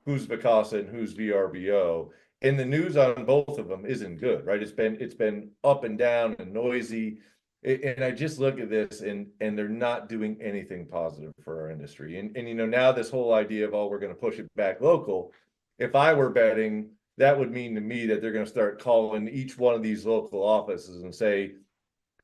who's Vacasa and who's VRBO, and the news on both of them isn't good, right? It's been up and down and noisy. And I just look at this, and they're not doing anything positive for our industry. And you know, now this whole idea of, oh, we're going to push it back local. If I were betting, that would mean to me that they're going to start calling each one of these local offices and say,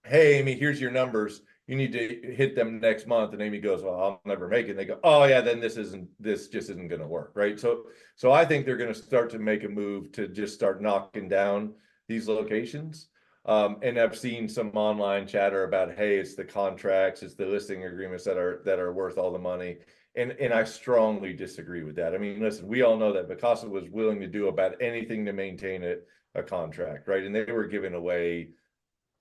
hey, Amy, here's your numbers. You need to hit them next month. And Amy goes, well, I'll never make it. And they go, oh yeah, then this just isn't going to work, right? So I think they're going to start to make a move to just start knocking down these locations. And I've seen some online chatter about, hey, it's the contracts, it's the listing agreements that are worth all the money. And I strongly disagree with that. I mean, listen, we all know that Vacasa was willing to do about anything to maintain a contract, right? And they were giving away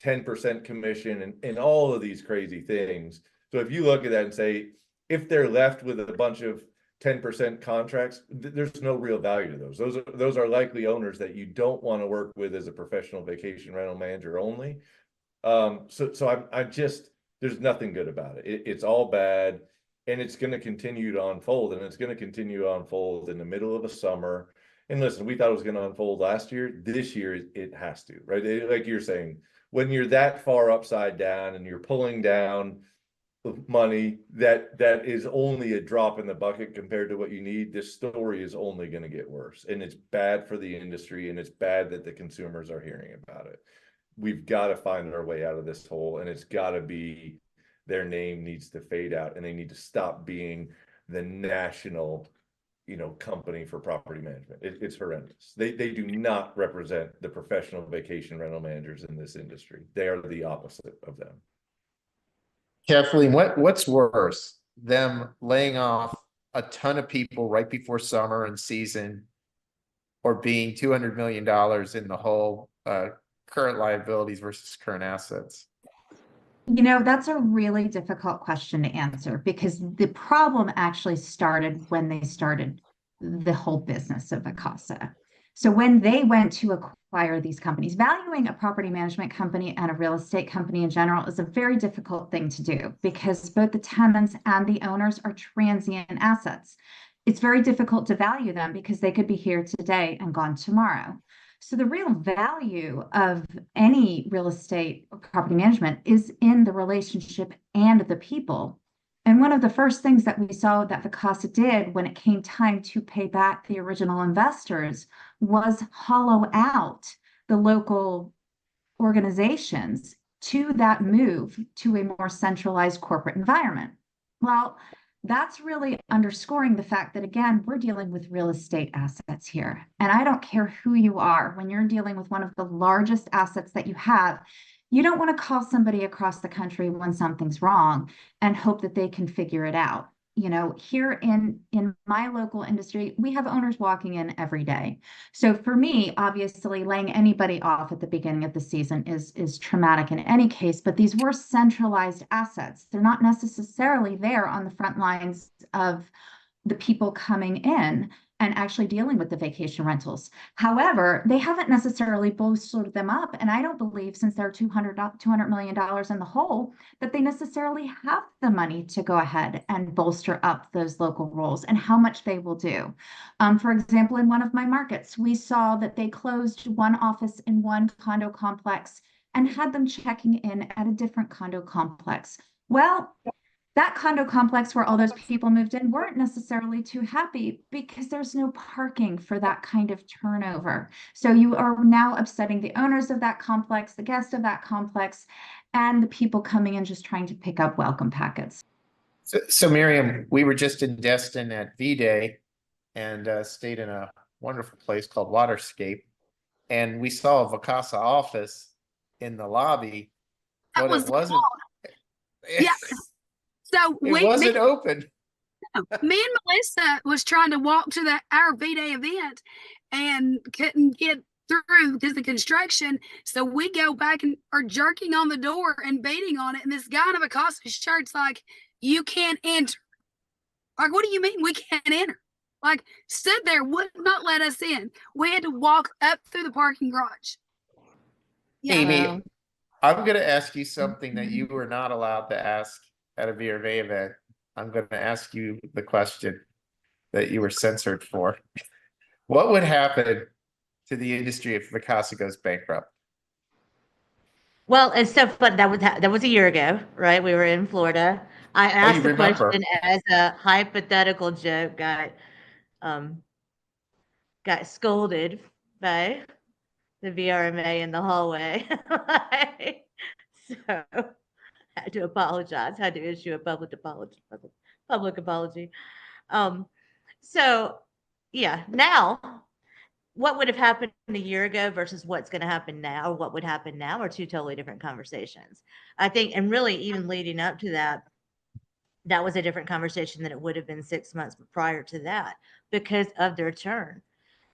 10% commission and all of these crazy things. So if you look at that and say, if they're left with a bunch of 10% contracts, there's no real value to those. Those are likely owners that you don't want to work with as a professional vacation rental manager only. So I'm just, there's nothing good about it. It's all bad, and it's going to continue to unfold, and it's going to continue to unfold in the middle of a summer. And listen, we thought it was going to unfold last year. This year, it has to, right? Like you're saying, when you're that far upside down and you're pulling down money that is only a drop in the bucket compared to what you need, this story is only going to get worse, and it's bad for the industry, and it's bad that the consumers are hearing about it. We've got to find our way out of this hole, and it's got to be, their name needs to fade out, and they need to stop being the national, you know, company for property management. It's horrendous. They do not represent the professional vacation rental managers in this industry. They are the opposite of them. Kathleen, what's worse, them laying off a ton of people right before summer and season, or being $200 million in the hole, current liabilities versus current assets? You know, that's a really difficult question to answer, because the problem actually started when they started the whole business of Vacasa. So when they went to acquire these companies, valuing a property management company and a real estate company in general is a very difficult thing to do, because both the tenants and the owners are transient assets. It's very difficult to value them because they could be here today and gone tomorrow. So the real value of any real estate or property management is in the relationship and the people. And one of the first things that we saw that Vacasa did when it came time to pay back the original investors was hollow out the local organizations to that move to a more centralized corporate environment. Well, that's really underscoring the fact that, again, we're dealing with real estate assets here. And I don't care who you are, when you're dealing with one of the largest assets that you have, you don't want to call somebody across the country when something's wrong and hope that they can figure it out. You know, here in my local industry, we have owners walking in every day. So for me, obviously, laying anybody off at the beginning of the season is traumatic in any case, but these were centralized assets. They're not necessarily there on the front lines of the people coming in and actually dealing with the vacation rentals. However, they haven't necessarily bolstered them up. And I don't believe, since they're $200 million in the hole, that they necessarily have the money to go ahead and bolster up those local roles and how much they will do. For example, in one of my markets, we saw that they closed one office in one condo complex and had them checking in at a different condo complex. Well, that condo complex where all those people moved in weren't necessarily too happy because there's no parking for that kind of turnover. So you are now upsetting the owners of that complex, the guests of that complex, and the people coming in just trying to pick up welcome packets. So Miriam, we were just in Destin at V-Day and stayed in a wonderful place called Waterscape. And we saw a Vacasa office in the lobby, That but was it wasn't, yeah. So it wasn't open. me and Melissa was trying to walk to our V-Day event and couldn't get through because of the construction. So we go back and are jerking on the door and beating on it. And this guy in a Vacasa shirt's like, "You can't enter." Like, what do you mean we can't enter? Like, stood there, would not let us in. We had to walk up through the parking garage. Yeah. Amy, I'm going to ask you something that you were not allowed to ask at a VRMA event. I'm going to ask you the question that you were censored for. What would happen to the industry if Vacasa goes bankrupt? Well, it's so fun. That was a year ago, right? We were in Florida. I asked the remember. question as a hypothetical joke. Got scolded by the VRMA in the hallway. So I had to apologize. Had to issue a public apology. Public apology. So yeah, now what would have happened a year ago versus what's going to happen now, or what would happen now, are two totally different conversations. I think, and really even leading up to that, that was a different conversation than it would have been 6 months prior to that because of their turn.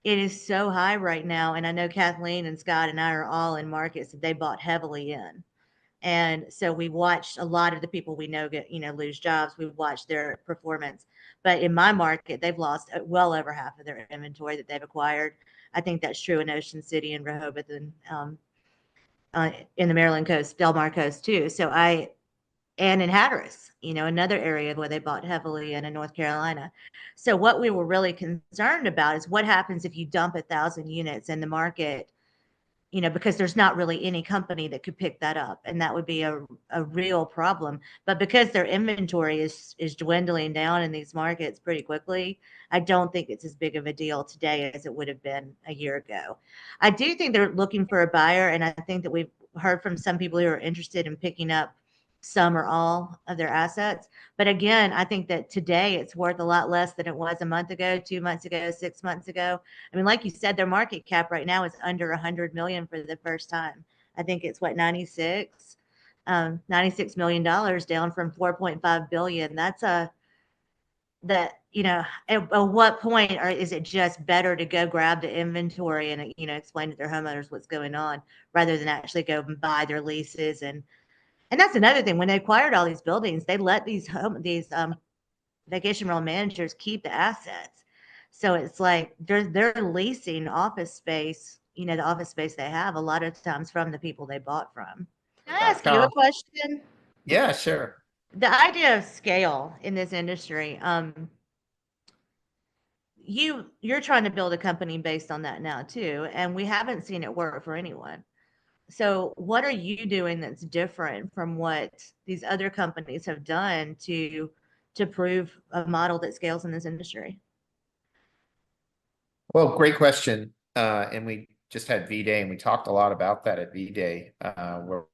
It is so high right now, and I know Kathleen and Scott and I are all in markets that they bought heavily in. And so we watched a lot of the people we know lose jobs. We watched their performance. But in my market, they've lost well over half of their inventory that they've acquired. I think that's true in Ocean City and Rehoboth and in the Maryland coast, Del Mar coast too. And in Hatteras, another area where they bought heavily in North Carolina. So what we were really concerned about is what happens if you dump 1,000 units in the market, because there's not really any company that could pick that up. And that would be a real problem. But because their inventory is dwindling down in these markets pretty quickly, I don't think it's as big of a deal today as it would have been a year ago. I do think they're looking for a buyer. And I think that we've heard from some people who are interested in picking up some or all of their assets. But again, I think that today it's worth a lot less than it was a month ago, 2 months ago, 6 months ago. I mean, like you said, their market cap right now is under 100 million for the first time. I think it's what, 96 $96 million, down from 4.5 billion. At what point is it just better to go grab the inventory and explain to their homeowners what's going on rather than actually go and buy their leases? And that's another thing. When they acquired all these buildings, they let these vacation rental managers keep the assets. So it's like they're leasing office space, the office space they have a lot of times from the people they bought from. Can I ask you a question? Yeah, sure. The idea of scale in this industry, you're trying to build a company based on that now too, and we haven't seen it work for anyone. So what are you doing that's different from what these other companies have done to prove a model that scales in this industry? Well, great question. And we just had V-Day and we talked a lot about that at V-Day, where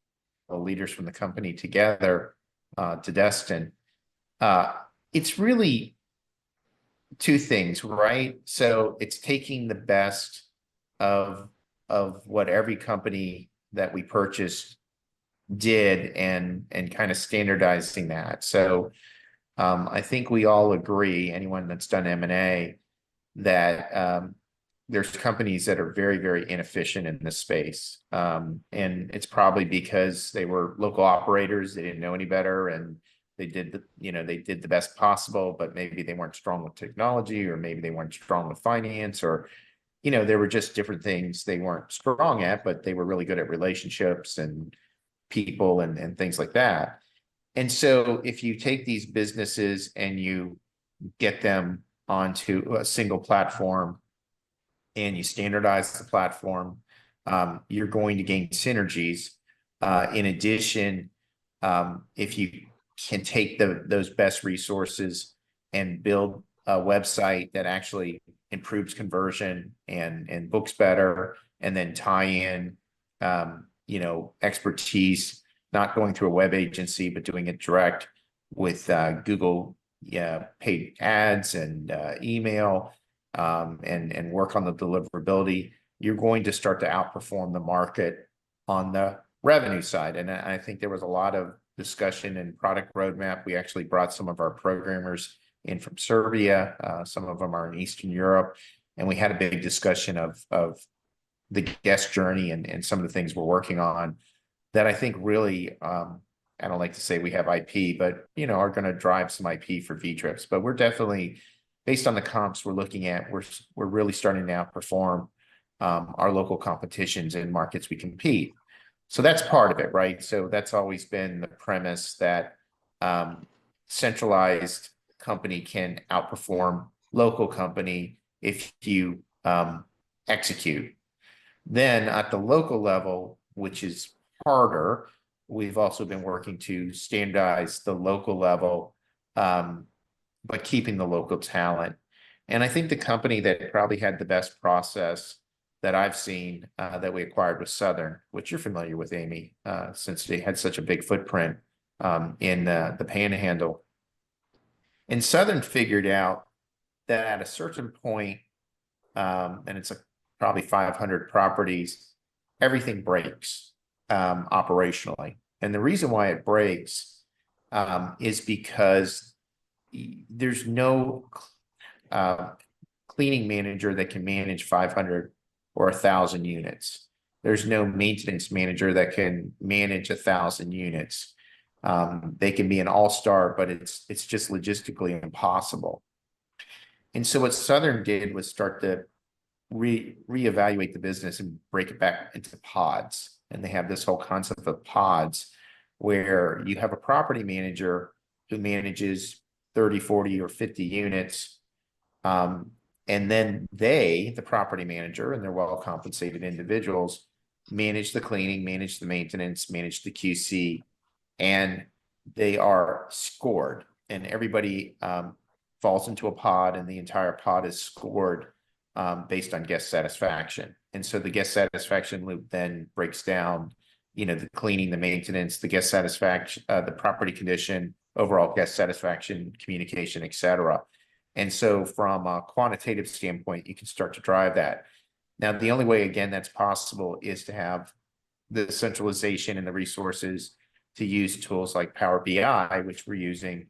the leaders from the company together to Destin. It's really two things, right? So it's taking the best of what every company that we purchased did and kind of standardizing that. So I think we all agree, anyone that's done M&A, that there's companies that are very, very inefficient in this space. And it's probably because they were local operators, they didn't know any better, and they did the best possible, but maybe they weren't strong with technology, or maybe they weren't strong with finance, or there were just different things they weren't strong at, but they were really good at relationships and people and things like that. And so if you take these businesses and you get them onto a single platform and you standardize the platform, you're going to gain synergies. In addition, if you can take those best resources and build a website that actually improves conversion and books better, and then tie in expertise, not going through a web agency but doing it direct, Google paid ads and email, and work on the deliverability, you're going to start to outperform the market on the revenue side. And I think there was a lot of discussion and product roadmap. We actually brought some of our programmers in from Serbia. Some of them are in Eastern Europe, and we had a big discussion of the guest journey and some of the things we're working on that I think really, I don't like to say we have IP, but are going to drive some IP for V-Trips. But we're definitely, based on the comps we're looking at, we're really starting to outperform our local competitions in markets we compete. So that's part of it, right? So that's always been the premise that centralized company can outperform local company if you execute. Then at the local level, which is harder, we've also been working to standardize the local level, but keeping the local talent. And I think the company that probably had the best process that I've seen that we acquired was Southern, which you're familiar with, Amy, since they had such a big footprint in the Panhandle. And Southern figured out that at a certain point, and it's probably 500 properties, everything breaks operationally. And the reason why it breaks is because there's no cleaning manager that can manage 500 or 1,000 units. There's no maintenance manager that can manage 1,000 units. They can be an all-star, but it's just logistically impossible. And so what Southern did was start to reevaluate the business and break it back into pods. And they have this whole concept of pods where you have a property manager who manages 30, 40, or 50 units. And then the property manager, and they're well-compensated individuals, manage the cleaning, manage the maintenance, manage the QC, and they are scored. And everybody falls into a pod, and the entire pod is scored based on guest satisfaction. And so the guest satisfaction loop then breaks down, the cleaning, the maintenance, the guest satisfaction, the property condition, overall guest satisfaction, communication, et cetera. And so from a quantitative standpoint, you can start to drive that. Now, the only way, again, that's possible is to have the centralization and the resources to use tools like Power BI, which we're using.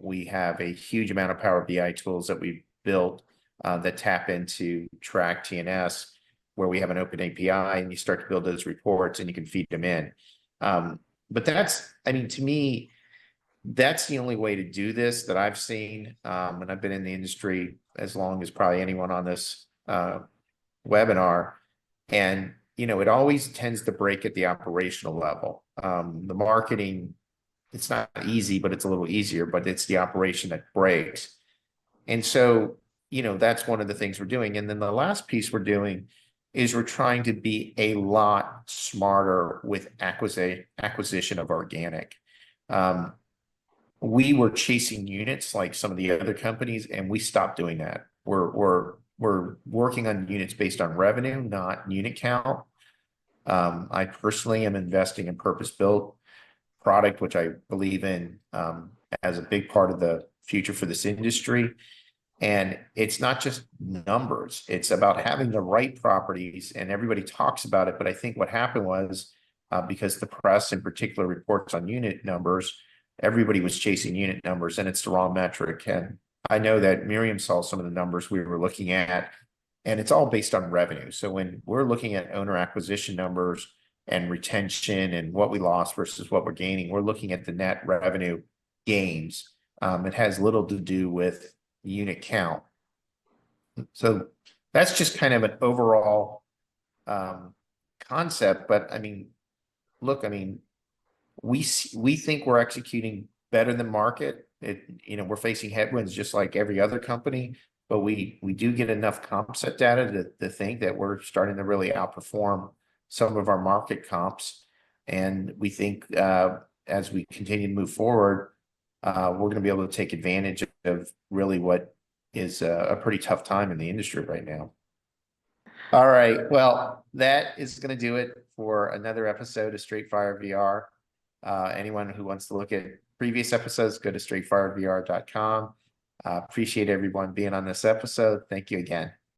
We have a huge amount of Power BI tools that we've built that tap into Track TNS, where we have an open API, and you start to build those reports and you can feed them in. But to me, that's the only way to do this that I've seen. And I've been in the industry as long as probably anyone on this webinar. And, it always tends to break at the operational level. The marketing, it's not easy, but it's a little easier, but it's the operation that breaks. And so, that's one of the things we're doing. And then the last piece we're doing is we're trying to be a lot smarter with acquisition of organic. We were chasing units like some of the other companies, and we stopped doing that. We're working on units based on revenue, not unit count. I personally am investing in purpose-built product, which I believe in as a big part of the future for this industry. And it's not just numbers, it's about having the right properties, and everybody talks about it. But I think what happened was because the press in particular reports on unit numbers, everybody was chasing unit numbers, and it's the wrong metric. And I know that Miriam saw some of the numbers we were looking at, and it's all based on revenue. So when we're looking at owner acquisition numbers and retention and what we lost versus what we're gaining, we're looking at the net revenue gains. It has little to do with unit count. So that's just kind of an overall concept. But look, we think we're executing better than market. We're facing headwinds just like every other company, but we do get enough comp set data to think that we're starting to really outperform some of our market comps. And we think as we continue to move forward, we're going to be able to take advantage of really what is a pretty tough time in the industry right now. All right. Well, that is going to do it for another episode of Straight Fire VR. Anyone who wants to look at previous episodes, go to straightfirevr.com. Appreciate everyone being on this episode. Thank you again.